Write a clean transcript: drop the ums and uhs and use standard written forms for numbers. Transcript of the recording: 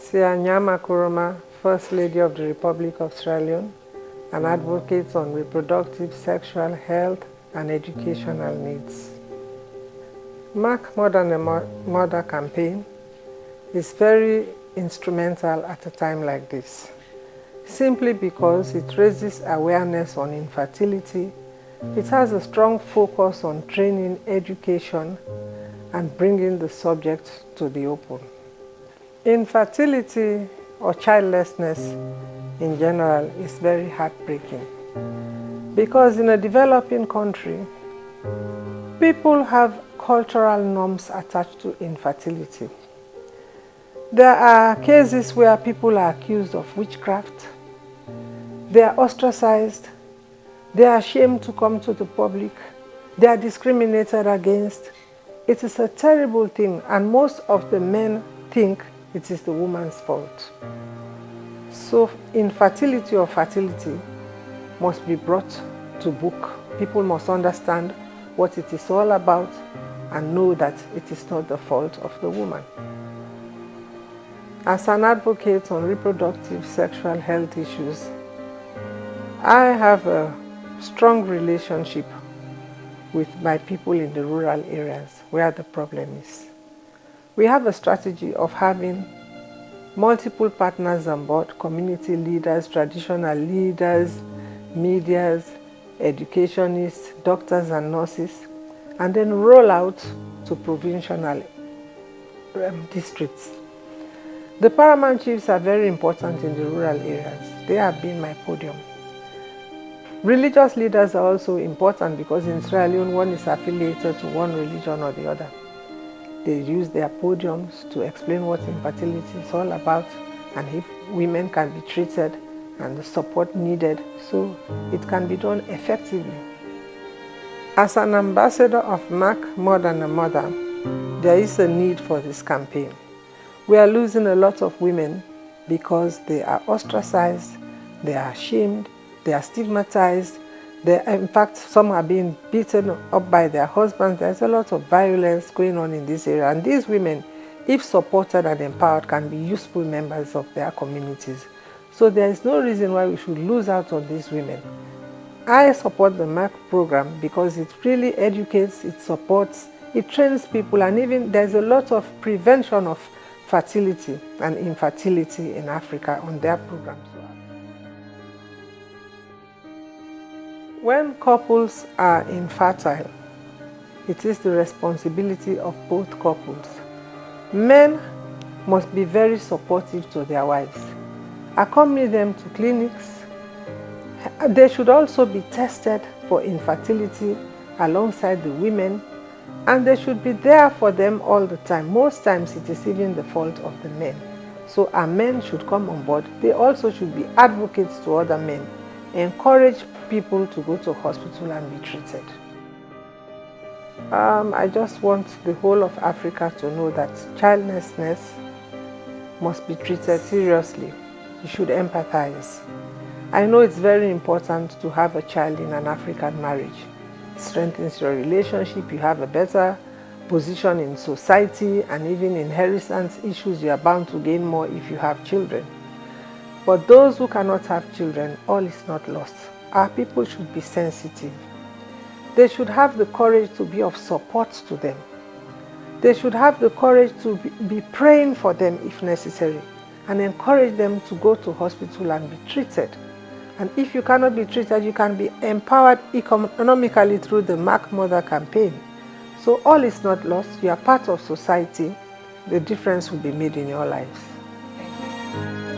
Sia Nyama Koroma, First Lady of the Republic of Sierra Leone, and advocates on reproductive, sexual health and educational needs. Merck More than a Mother campaign is very instrumental at a time like this, simply because it raises awareness on infertility. It has a strong focus on training, education, and bringing the subject to the open. Infertility or childlessness in general is very heartbreaking, because in a developing country, people have cultural norms attached to infertility. There are cases where people are accused of witchcraft, they are ostracized, they are ashamed to come to the public, they are discriminated against. It is a terrible thing, and most of the men think it is the woman's fault. So infertility or fertility must be brought to book. People must understand what it is all about and know that it is not the fault of the woman. As an advocate on reproductive sexual health issues, I have a strong relationship with my people in the rural areas where the problem is. We have a strategy of having multiple partners on board: community leaders, traditional leaders, medias, educationists, doctors and nurses, and then roll out to provincial districts. The paramount chiefs are very important in the rural areas. They have been my podium. Religious leaders are also important, because in Sierra Leone one is affiliated to one religion or the other. They use their podiums to explain what infertility is all about and if women can be treated and the support needed so it can be done effectively. As an ambassador of Merck More than a Mother, there is a need for this campaign. We are losing a lot of women because they are ostracized, they are ashamed, they are stigmatized. In fact, some are being beaten up by their husbands. There's a lot of violence going on in this area. And these women, if supported and empowered, can be useful members of their communities. So there is no reason why we should lose out on these women. I support the Merck program because it really educates, it supports, it trains people, and even there's a lot of prevention of fertility and infertility in Africa on their programs. When couples are infertile, it is the responsibility of both couples. Men must be very supportive to their wives, accompany them to clinics. They should also be tested for infertility alongside the women, and they should be there for them all the time. Most times it is even the fault of the men. So our men should come on board. They also should be advocates to other men, encourage people to go to hospital and be treated. I just want the whole of Africa to know that childlessness must be treated seriously. You should empathize. I know it's very important to have a child in an African marriage. It strengthens your relationship, you have a better position in society, and even inheritance issues, you are bound to gain more if you have children. But those who cannot have children, all is not lost. Our people should be sensitive. They should have the courage to be of support to them. They should have the courage to be praying for them if necessary, and encourage them to go to hospital and be treated. And if you cannot be treated, you can be empowered economically through the Merck Mother campaign. So all is not lost. You are part of society. The difference will be made in your lives. Thank you.